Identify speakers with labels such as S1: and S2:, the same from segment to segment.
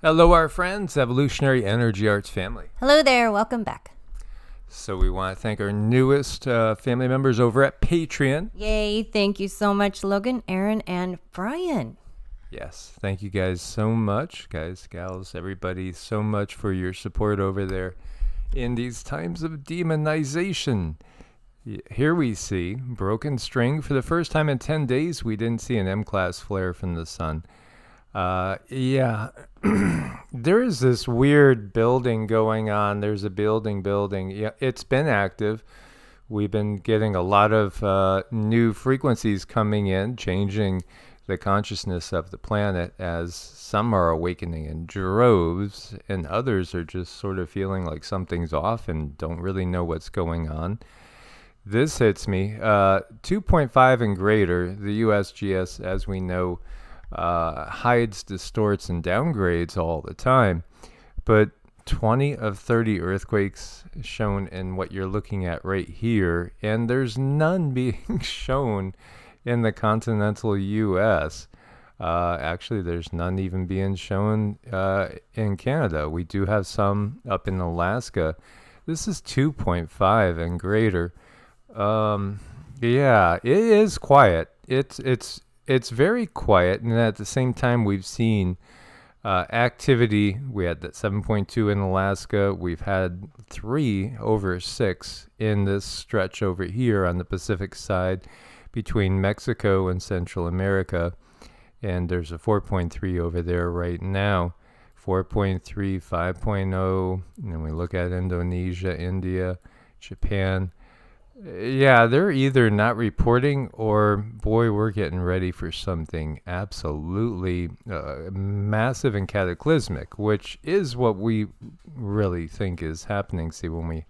S1: Hello, our friends, Evolutionary Energy Arts family.
S2: Hello there, welcome back.
S1: So we want to thank our newest family members over at Patreon.
S2: Yay, thank you so much, Logan, Aaron, and Brian.
S1: Yes, thank you guys so much, guys, gals, everybody, so much for your support over there in these times of demonization. Here we see broken string. For the first time in 10 days, we didn't see an M-class flare from the sun. There is this weird building going on. There's a building. Yeah, it's been active. We've been getting a lot of new frequencies coming in, changing the consciousness of the planet as some are awakening in droves and others are just sort of feeling like something's off and don't really know what's going on. This hits me. 2.5 and greater, the USGS, as we know, hides, distorts, and downgrades all the time. But 20 of 30 earthquakes shown in what you're looking at right here, and there's none being shown in the continental U.S. Actually, there's none even being shown in Canada. We do have some up in Alaska. This is 2.5 and greater. Yeah, it is quiet. It's very quiet, and at the same time, we've seen activity. We had that 7.2 in Alaska. We've had 3 over 6 in this stretch over here on the Pacific side between Mexico and Central America, and there's a 4.3 over there right now. 4.3, 5.0, and then we look at Indonesia, India, Japan. Yeah, they're either not reporting or, boy, we're getting ready for something absolutely massive and cataclysmic, which is what we really think is happening. See, when we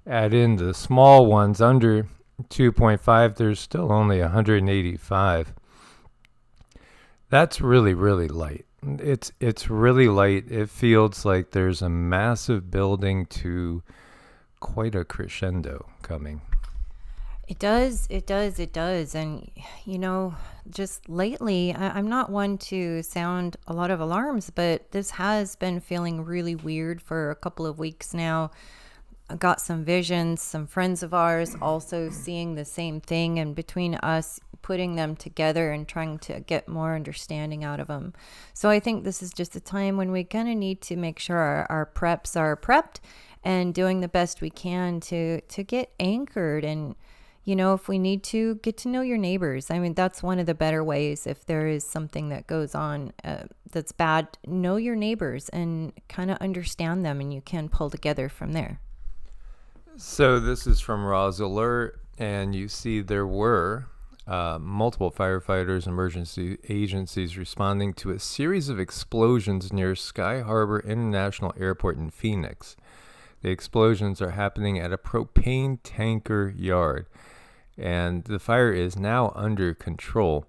S1: add in the small ones under 2.5, there's still only 185. That's really, really light. It's really light. It feels like there's a massive building to quite a crescendo coming.
S2: It does. And, just lately, I'm not one to sound a lot of alarms, but this has been feeling really weird for a couple of weeks now. I got some visions, some friends of ours also seeing the same thing, and between us putting them together and trying to get more understanding out of them. So I think this is just a time when we kind of need to make sure our preps are prepped and doing the best we can to get anchored. And, if we need to, get to know your neighbors. I mean, that's one of the better ways. If there is something that goes on that's bad, know your neighbors and kind of understand them, and you can pull together from there.
S1: So this is from Raw's Alert, and you see there were multiple firefighters, emergency agencies responding to a series of explosions near Sky Harbor International Airport in Phoenix. The explosions are happening at a propane tanker yard, and the fire is now under control.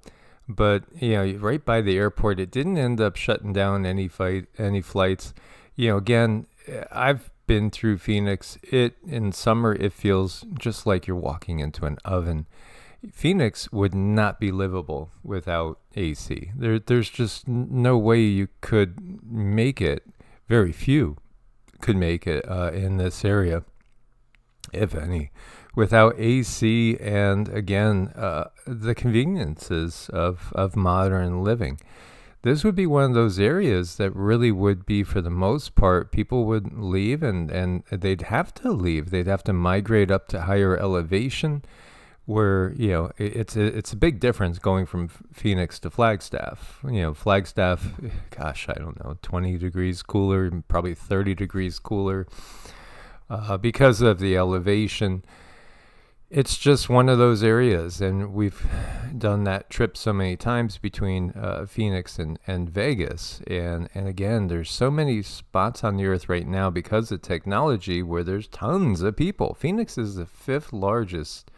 S1: But, right by the airport, it didn't end up shutting down any flights. Again, I've been through Phoenix. In summer, it feels just like you're walking into an oven. Phoenix would not be livable without AC. There's just no way you could make it. Very few could make it in this area, if any, without AC and, again, the conveniences of modern living. This would be one of those areas that really would be, for the most part, people would leave and they'd have to leave. They'd have to migrate up to higher elevation, where, it's a big difference going from Phoenix to Flagstaff. Flagstaff, gosh, I don't know, 20 degrees cooler, probably 30 degrees cooler because of the elevation. It's just one of those areas, and we've done that trip so many times between Phoenix and Vegas. And again, there's so many spots on the earth right now because of technology where there's tons of people. Phoenix is the 5th largest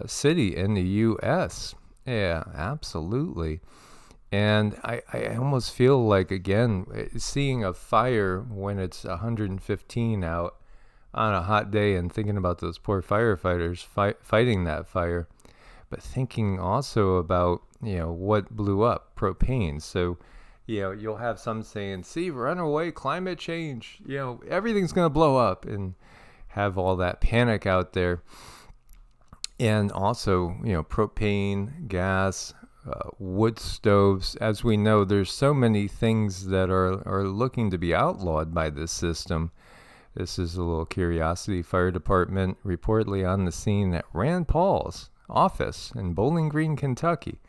S1: city in the U.S. Yeah, absolutely. And I almost feel like, again, seeing a fire when it's 115 out on a hot day and thinking about those poor firefighters fighting that fire, but thinking also about, what blew up, propane. So You'll have some saying, see, runaway climate change, everything's going to blow up, and have all that panic out there. And also, propane, gas, wood stoves. As we know, there's so many things that are looking to be outlawed by this system. This is a little curiosity. Fire department reportedly on the scene at Rand Paul's office in Bowling Green, Kentucky.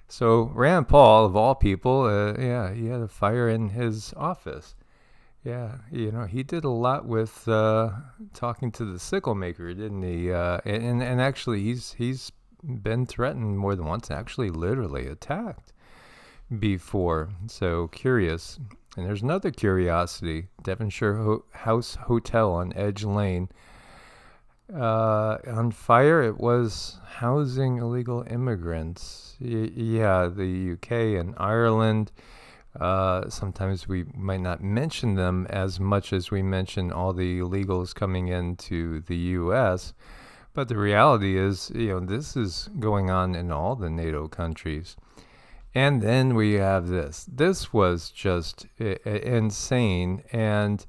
S1: So Rand Paul, of all people, he had a fire in his office. Yeah, he did a lot with talking to the sickle maker, didn't he? And actually, he's been threatened more than once, actually literally attacked before. So curious. And there's another curiosity, Devonshire House Hotel on Edge Lane. On fire, it was housing illegal immigrants. The UK and Ireland. Sometimes we might not mention them as much as we mention all the illegals coming into the U.S., but the reality is, this is going on in all the NATO countries. And then we have this. This was just insane. And,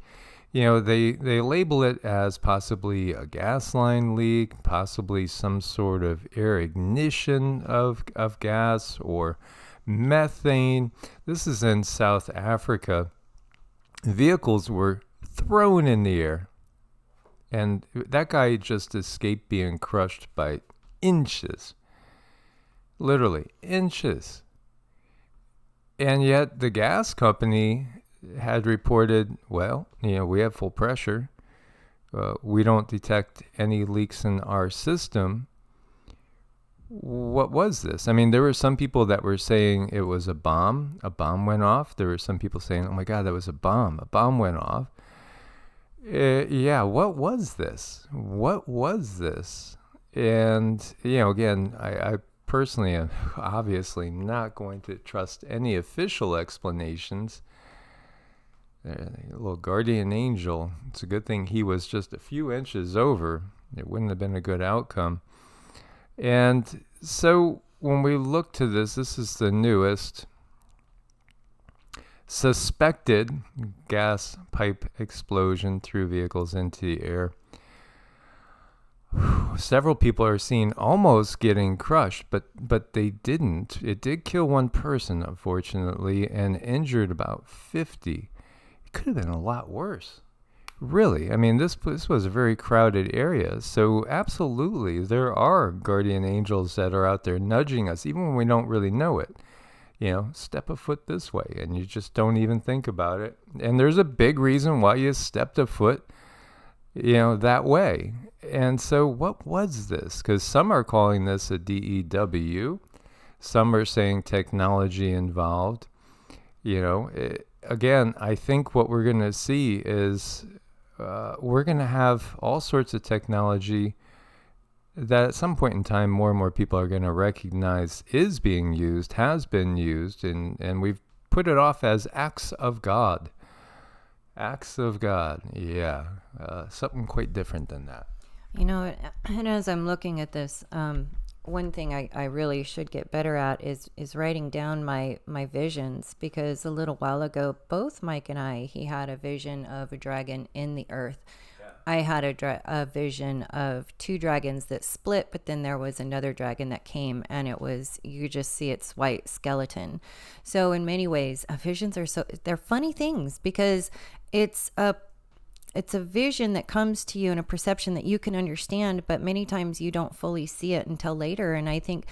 S1: they label it as possibly a gas line leak, possibly some sort of air ignition of gas or methane. This is in South Africa. Vehicles were thrown in the air. And that guy just escaped being crushed by inches. Literally, inches. And yet the gas company had reported, well, we have full pressure. We don't detect any leaks in our system. What was this? I mean, there were some people that were saying it was a bomb. A bomb went off. There were some people saying, oh my God, that was a bomb. A bomb went off. What was this? What was this? And, again, I personally am obviously not going to trust any official explanations. A little guardian angel. It's a good thing he was just a few inches over. It wouldn't have been a good outcome. And so when we look to this is the newest suspected gas pipe explosion through vehicles into the air. Several people are seen almost getting crushed, but they didn't. It did kill one person, unfortunately, and injured about 50. It could have been a lot worse. Really, I mean, this was a very crowded area. So absolutely, there are guardian angels that are out there nudging us, even when we don't really know it. Step a foot this way, and you just don't even think about it. And there's a big reason why you stepped a foot, that way. And so what was this? Because some are calling this a DEW. Some are saying technology involved. Again, I think what we're going to see is we're going to have all sorts of technology that at some point in time, more and more people are going to recognize is being used, has been used, and we've put it off as acts of God. Acts of God, something quite different than that.
S2: And as I'm looking at this, one thing I really should get better at is writing down my visions, because a little while ago, both Mike and he had a vision of a dragon in the earth. I had a vision of two dragons that split, but then there was another dragon that came, and you could just see its white skeleton. So in many ways, visions they're funny things, because it's a vision that comes to you in a perception that you can understand, but many times you don't fully see it until later. And I think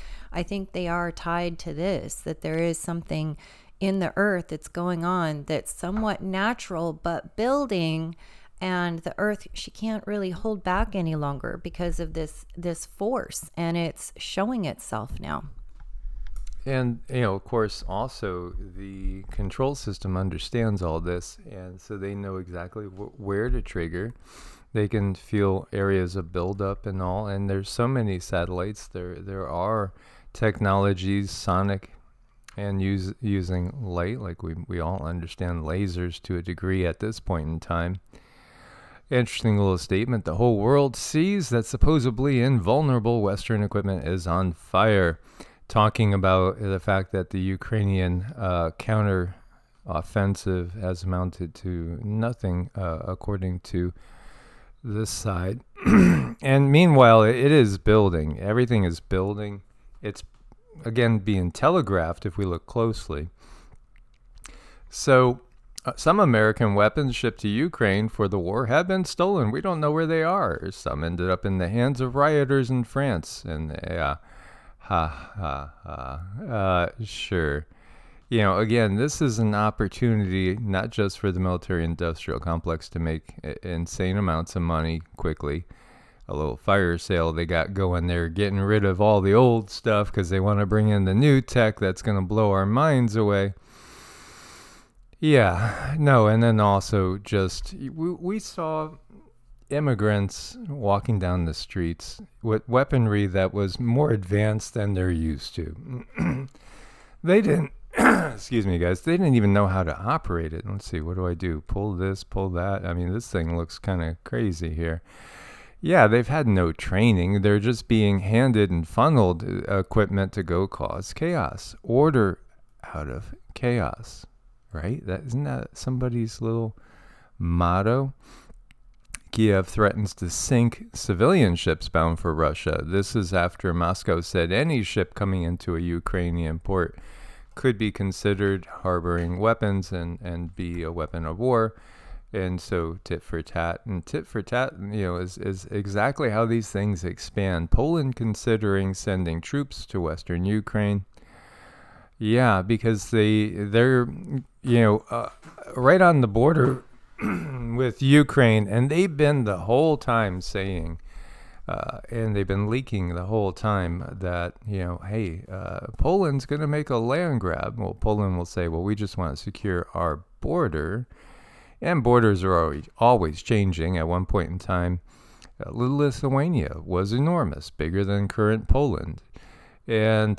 S2: they are tied to this, that there is something in the earth that's going on that's somewhat natural, but building. And the earth, she can't really hold back any longer because of this force, and it's showing itself now.
S1: And, of course, also the control system understands all this, and so they know exactly where to trigger. They can feel areas of buildup and all, and there's so many satellites. There are technologies, sonic, and using light, like we all understand lasers to a degree at this point in time. Interesting little statement. The whole world sees that supposedly invulnerable Western equipment is on fire. Talking about the fact that the Ukrainian counter offensive has amounted to nothing, according to this side. And meanwhile, it is building. Everything is building. It's, again, being telegraphed if we look closely. So some American weapons shipped to Ukraine for the war have been stolen. We don't know where they are. Some ended up in the hands of rioters in France. And sure. Again, this is an opportunity not just for the military-industrial complex to make insane amounts of money quickly. A little fire sale they got going there, getting rid of all the old stuff because they want to bring in the new tech that's going to blow our minds away. Yeah, no, and then also just we saw immigrants walking down the streets with weaponry that was more advanced than they're used to. They didn't, excuse me, guys, they didn't even know how to operate it. Let's see, what do I do? Pull this, pull that. I mean, this thing looks kind of crazy here. Yeah, they've had no training. They're just being handed and funneled equipment to go cause chaos. Order out of chaos, right? Isn't that somebody's little motto? Kiev threatens to sink civilian ships bound for Russia. This is after Moscow said any ship coming into a Ukrainian port could be considered harboring weapons and be a weapon of war. And so tit for tat. And tit for tat, is exactly how these things expand. Poland considering sending troops to Western Ukraine. Yeah, because they're right on the border with Ukraine, and they've been the whole time saying, and they've been leaking the whole time that, hey, Poland's going to make a land grab. Well, Poland will say, well, we just want to secure our border. And borders are always changing. At one point in time, Lithuania was enormous, bigger than current Poland. And,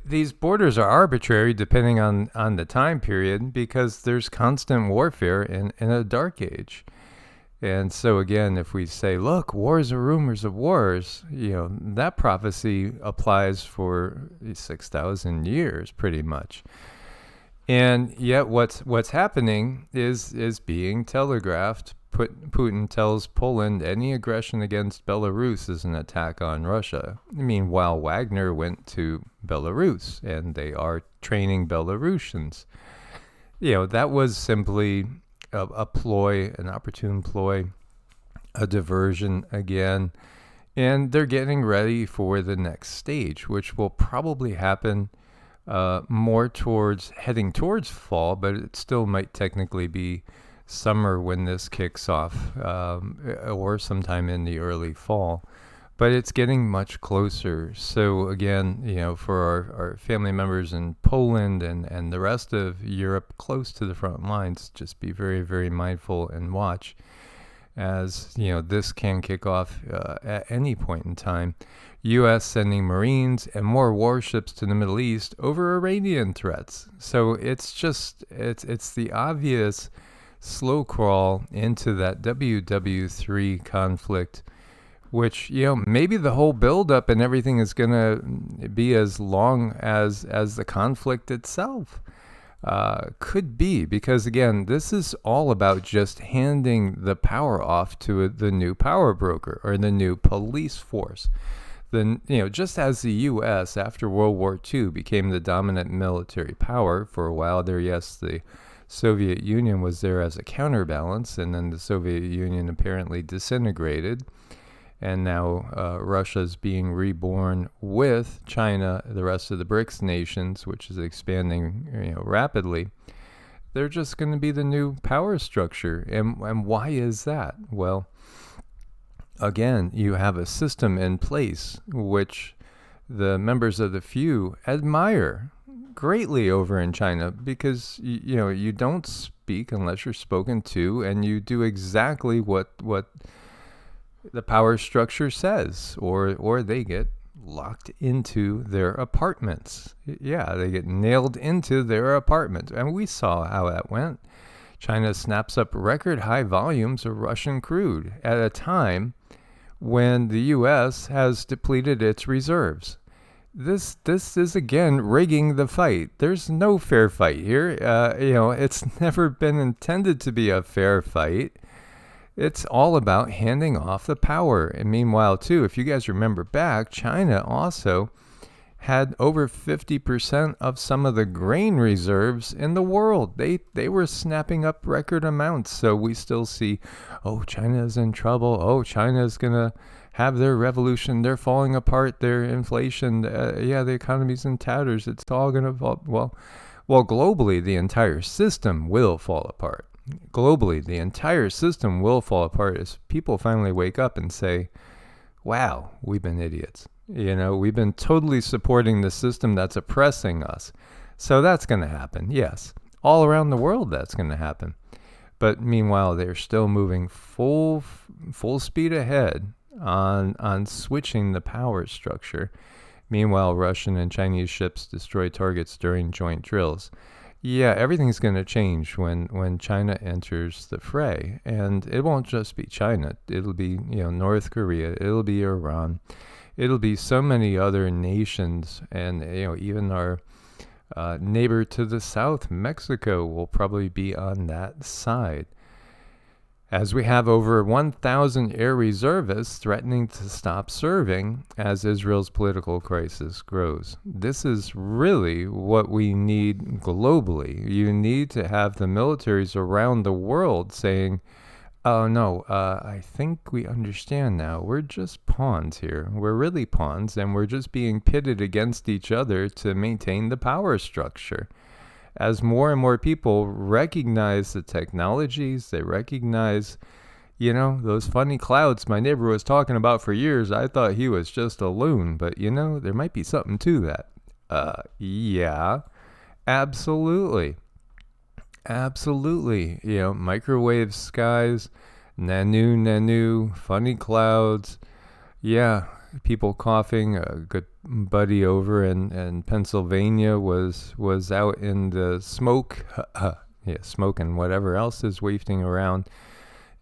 S1: these borders are arbitrary depending on the time period because there's constant warfare in a dark age. And so, again, if we say, look, wars are rumors of wars, that prophecy applies for 6,000 years pretty much. And yet what's happening is being telegraphed. Putin tells Poland any aggression against Belarus is an attack on Russia. Meanwhile, Wagner went to Belarus, and they are training Belarusians. That was simply a ploy, an opportune ploy, a diversion again. And they're getting ready for the next stage, which will probably happen more heading towards fall, but it still might technically be summer when this kicks off, or sometime in the early fall. But it's getting much closer. So again, for our family members in Poland and the rest of Europe close to the front lines, just be very, very mindful and watch as, this can kick off at any point in time. U.S. sending Marines and more warships to the Middle East over Iranian threats. So it's the obvious slow crawl into that WW3 conflict, which, maybe the whole buildup and everything is going to be as long as the conflict itself. Could be, because again, this is all about just handing the power off to the new power broker or the new police force. Just as the U.S. after World War II became the dominant military power for a while there, yes, the Soviet Union was there as a counterbalance, and then the Soviet Union apparently disintegrated, and now Russia's being reborn with China, the rest of the BRICS nations, which is expanding rapidly. They're just going to be the new power structure. And why is that? Well, again, you have a system in place which the members of the few admire greatly over in China, because you don't speak unless you're spoken to, and you do exactly what the power structure says, or they get locked into their apartments. Yeah, they get nailed into their apartments. And we saw how that went. China snaps up record high volumes of Russian crude at a time when the U.S. has depleted its reserves. This is again rigging the fight. There's no fair fight here. It's never been intended to be a fair fight. It's all about handing off the power. And meanwhile, too, if you guys remember back, China also had over 50% of some of the grain reserves in the world. They were snapping up record amounts. So we still see, oh, China's in trouble. Oh, China's going to have their revolution. They're falling apart. Their inflation. The economy's in tatters. It's all going to fall. Well, globally, the entire system will fall apart. Globally, the entire system will fall apart as people finally wake up and say, wow, we've been idiots. We've been totally supporting the system that's oppressing us. So that's going to happen, yes. All around the world, that's going to happen. But meanwhile, they're still moving full speed ahead on switching the power structure. Meanwhile, Russian and Chinese ships destroy targets during joint drills. Yeah, everything's going to change when China enters the fray. And it won't just be China. It'll be, North Korea. It'll be Iran. It'll be so many other nations. And, even our neighbor to the south, Mexico, will probably be on that side. As we have over 1,000 air reservists threatening to stop serving as Israel's political crisis grows. This is really what we need globally. You need to have the militaries around the world saying, oh no, I think we understand now. We're just pawns here. We're really pawns, and we're just being pitted against each other to maintain the power structure. As more and more people recognize the technologies, they recognize, those funny clouds my neighbor was talking about for years. I thought he was just a loon, but there might be something to that. Yeah, absolutely. Absolutely. Microwave skies, nanu, funny clouds. Yeah, people coughing. A good buddy over in Pennsylvania was out in the smoke, smoke and whatever else is wafting around.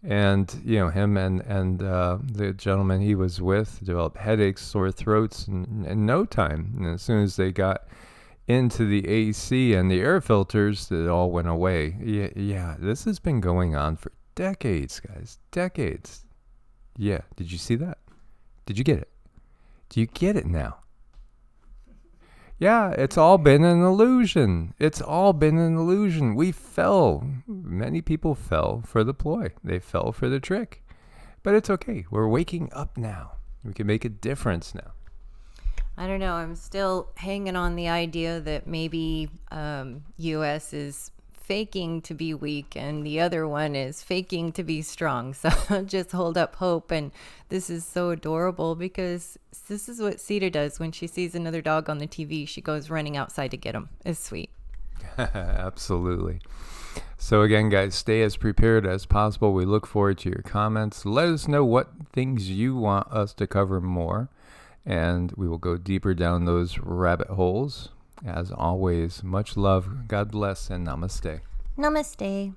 S1: And, him and the gentleman he was with developed headaches, sore throats in no time. And as soon as they got into the AC and the air filters, it all went away. Yeah, this has been going on for decades, guys. Decades. Yeah, did you see that? Did you get it? Do you get it now? Yeah, it's all been an illusion. It's all been an illusion. We fell. Many people fell for the ploy. They fell for the trick. But it's okay. We're waking up now. We can make a difference now.
S2: I don't know. I'm still hanging on the idea that maybe U.S. is faking to be weak and the other one is faking to be strong. So just hold up hope. And this is so adorable because this is what Sita does when she sees another dog on the TV. She goes running outside to get him. It's sweet.
S1: Absolutely. So again, guys, stay as prepared as possible. We look forward to your comments. Let us know what things you want us to cover more, and we will go deeper down those rabbit holes. As always, much love, God bless, and namaste.
S2: Namaste.